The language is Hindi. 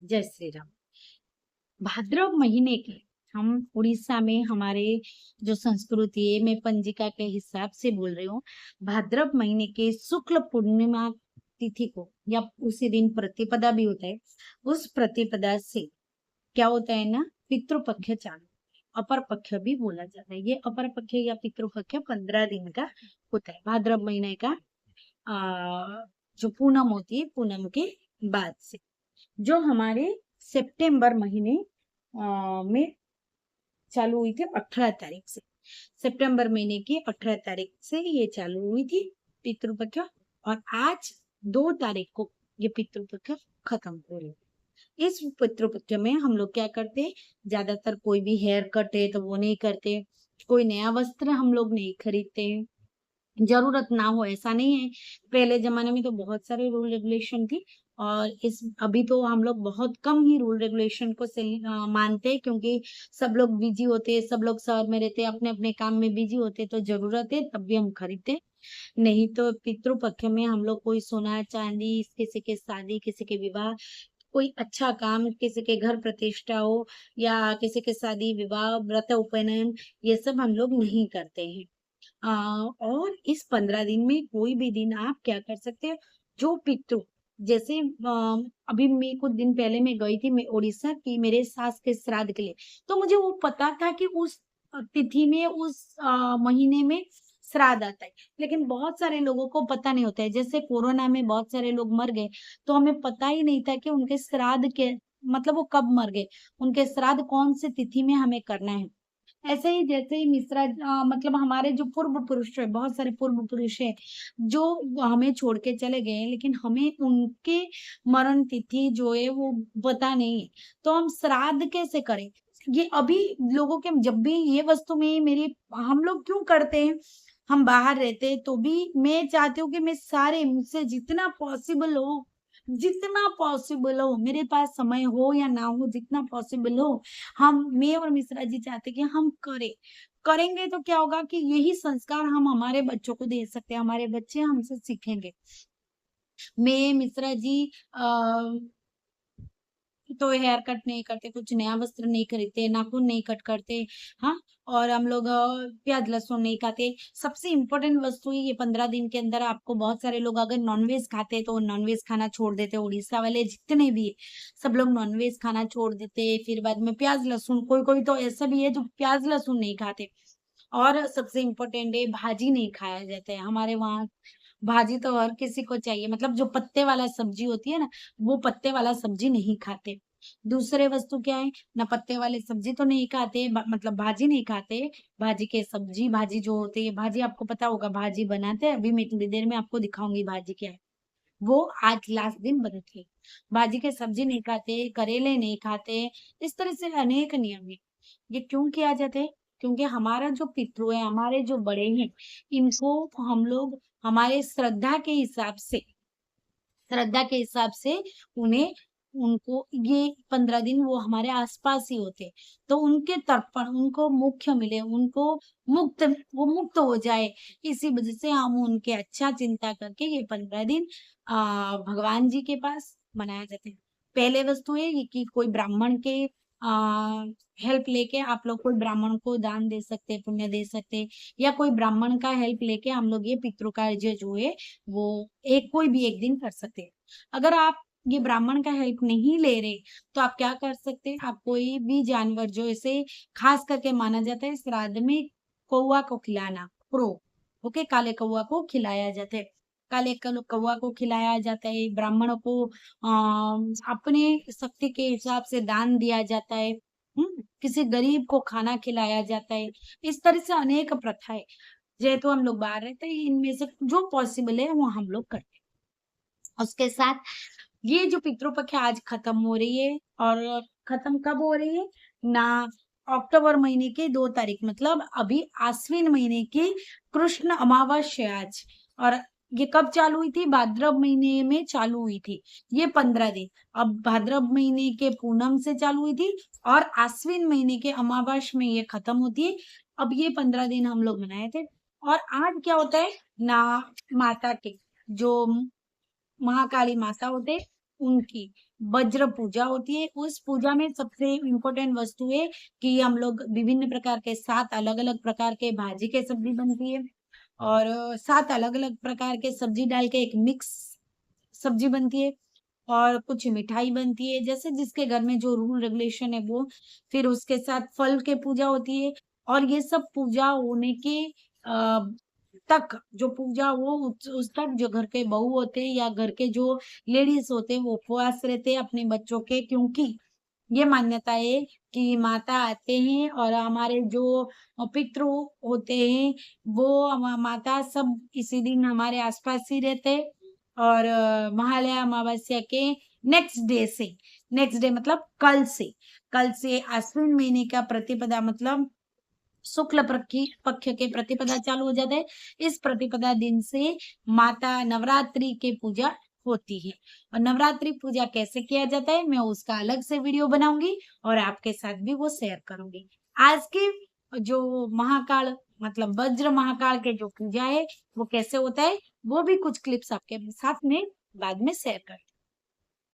जय श्री राम। भाद्रव महीने के हम उड़ीसा में हमारे जो संस्कृति है, मैं पंजिका के हिसाब से बोल रही हूँ। भाद्रव महीने के शुक्ल पूर्णिमा तिथि को या उसी दिन प्रतिपदा भी होता है। उस प्रतिपदा से क्या होता है ना, पितृपक्ष चालू, अपर पक्ष भी बोला जाता है। ये अपर पक्ष या पितृपक्ष 15 दिन का होता है। भाद्रव महीने का जो पूनम होती है, पूनम के बाद से जो हमारे सितंबर महीने में चालू हुई थी 18 तारीख से। सितंबर महीने की 18 तारीख से ये चालू हुई थी पितृपक्ष, और आज 2 तारीख को ये पितृपक्ष खत्म हो रही है। इस पितृपक्ष में हम लोग क्या करते हैं, ज्यादातर कोई भी हेयर कट है तो वो नहीं करते, कोई नया वस्त्र हम लोग नहीं खरीदते हैं, जरूरत ना हो ऐसा नहीं है। पहले जमाने में तो बहुत सारे रूल रेगुलेशन थी, और इस अभी तो हम लोग बहुत कम ही रूल रेगुलेशन को मानते हैं, क्योंकि सब लोग बिजी होते हैं, सब लोग शहर में रहते हैं, अपने अपने काम में बिजी होते हैं, तो जरूरत है तब भी हम खरीदते। नहीं तो पितृपक्ष में हम लोग कोई सोना चांदी, किसी के शादी, किसी के विवाह, कोई अच्छा काम, किसी के घर प्रतिष्ठा हो या किसी के शादी विवाह व्रत उपनयन, ये सब हम लोग नहीं करते हैं। और इस 15 दिन में कोई भी दिन आप क्या कर सकते हैं, जो पितृ, जैसे अभी मैं कुछ दिन पहले मैं गई थी, मैं उड़ीसा की, मेरे सास के श्राद्ध के लिए, तो मुझे वो पता था कि उस तिथि में, उस महीने में श्राद्ध आता है। लेकिन बहुत सारे लोगों को पता नहीं होता है, जैसे कोरोना में बहुत सारे लोग मर गए, तो हमें पता ही नहीं था कि उनके श्राद्ध के मतलब वो कब मर गए, उनके श्राद्ध कौन से तिथि में हमें करना है। ऐसे ही जैसे ही मिश्रा मतलब हमारे जो पूर्व पुरुष है, बहुत सारे पूर्व पुरुष है जो हमें छोड़ के चले गए, लेकिन हमें उनके मरण तिथि जो है वो पता नहीं है, तो हम श्राद्ध कैसे करें। ये अभी लोगों के जब भी ये वस्तु में मेरी, हम लोग क्यों करते हैं, हम बाहर रहते हैं तो भी मैं चाहती हूँ कि मैं सारे, मुझसे जितना पॉसिबल हो, मेरे पास समय हो या ना हो, जितना पॉसिबल हो, हम, मैं और मिश्रा जी चाहते कि हम करेंगे तो क्या होगा कि यही संस्कार हम हमारे बच्चों को दे सकते हैं, हमारे बच्चे हमसे सीखेंगे। मैं, मिश्रा जी तो हेयर कट नहीं करते, कुछ नया वस्त्र नहीं खरीदते, नाखून नहीं कट करते, हाँ, और हम लोग प्याज लहसुन नहीं खाते। सबसे इम्पोर्टेंट वस्तु ये 15 दिन के अंदर आपको, बहुत सारे लोग अगर नॉनवेज खाते हैं तो नॉनवेज खाना छोड़ देते हैं, उड़ीसा वाले जितने भी है, सब लोग नॉनवेज खाना छोड़ देते हैं। फिर बाद में प्याज लहसुन, कोई कोई तो ऐसा भी है जो प्याज लहसुन नहीं खाते। और सबसे इम्पोर्टेंट है, भाजी नहीं खाया जाता है हमारे वहाँ। भाजी तो हर किसी को चाहिए, मतलब जो पत्ते वाला सब्जी होती है ना, वो पत्ते वाला सब्जी नहीं खाते। दूसरे वस्तु क्या है ना, पत्ते वाले सब्जी तो नहीं खाते, मतलब भाजी नहीं खाते। भाजी के सब्जी, भाजी जो होती है, भाजी आपको पता होगा, भाजी बनाते हैं, अभी मैं थोड़ी देर में आपको दिखाऊंगी भाजी क्या है। वो आज लास्ट दिन बनती है। भाजी के सब्जी नहीं खाते, करेले नहीं खाते। इस तरह से अनेक नियम है। ये क्यों किया जाता है, क्योंकि हमारा जो पितृ है, हमारे जो बड़े हैं, इनको हम लोग हमारे श्रद्धा के हिसाब से उन्हें, उनको ये 15 दिन वो हमारे आसपास ही होते, तो उनके तर्पण उनको मुख्य मिले, उनको मुक्त, वो मुक्त हो जाए, इसी वजह से हम उनके अच्छा चिंता करके ये 15 दिन भगवान जी के पास मनाया जाते हैं। पहले वस्तु है ये कि कोई ब्राह्मण के हेल्प लेके आप लोग कोई ब्राह्मण को दान दे सकते हैं, पुण्य दे सकते हैं, या कोई ब्राह्मण का हेल्प लेके हम लोग ये पितृ कार्य जो है वो एक कोई भी एक दिन कर सकते हैं। अगर आप ये ब्राह्मण का हेल्प नहीं ले रहे, तो आप क्या कर सकते हैं, आप कोई भी जानवर जो इसे खास करके माना जाता है श्राद्ध में, कौवा को खिलाना, क्रो, ओके, काले कौवा को खिलाया जाता है। काले कौवा को खिलाया जाता है, ब्राह्मणों को अपने शक्ति के हिसाब से दान दिया जाता है, किसी गरीब को खाना खिलाया जाता है। इस तरह से अनेक प्रथाएं, जेहेतु हम लोग बाहर रहते हैं, इनमें से जो पॉसिबल है वो हम लोग करते हैं। उसके साथ ये जो पितृपक्ष आज खत्म हो रही है, और खत्म कब हो रही है ना, अक्टूबर महीने के 2 तारीख, मतलब अभी आश्विन महीने की कृष्ण अमावस्या आज। और ये कब चालू हुई थी, भाद्रव महीने में चालू हुई थी ये 15 दिन। अब भाद्रव महीने के पूनम से चालू हुई थी, और आश्विन महीने के अमावस्या में ये खत्म होती है। अब ये 15 दिन हम लोग मनाए थे। और आज क्या होता है ना, माता के जो महाकाली माता होते, उनकी वज्र पूजा होती है। उस पूजा में सबसे इम्पोर्टेंट वस्तु है कि हम लोग विभिन्न प्रकार के 7 अलग-अलग प्रकार के भाजी के सब्जी बनती है और 7 अलग-अलग प्रकार के सब्जी डाल के एक मिक्स सब्जी बनती है और कुछ मिठाई बनती है। जैसे जिसके घर में जो रूल रेगुलेशन है वो, फिर उसके साथ फल के पूजा होती है और ये सब पूजा होने के तक जो पूजा हो उस तक जो घर के बहू होते हैं या घर के जो लेडीज होते हैं वो उपवास रहते हैं अपने बच्चों के, क्योंकि ये मान्यता है कि माता आते हैं और हमारे जो पितृ होते हैं वो माता सब इसी दिन हमारे आसपास ही रहते हैं और महालया अमावस्या के नेक्स्ट डे मतलब कल से आश्विन महीने का प्रतिपदा मतलब शुक्ल पक्ष के प्रतिपदा चालू हो जाता है। इस प्रतिपदा दिन से माता नवरात्रि के पूजा होती है और नवरात्रि पूजा कैसे किया जाता है मैं उसका अलग से वीडियो बनाऊंगी और आपके साथ भी वो शेयर करूंगी। आज के जो महाकाल मतलब वज्र महाकाल के जो पूजा है वो कैसे होता है वो भी कुछ क्लिप्स आपके साथ में बाद में शेयर कर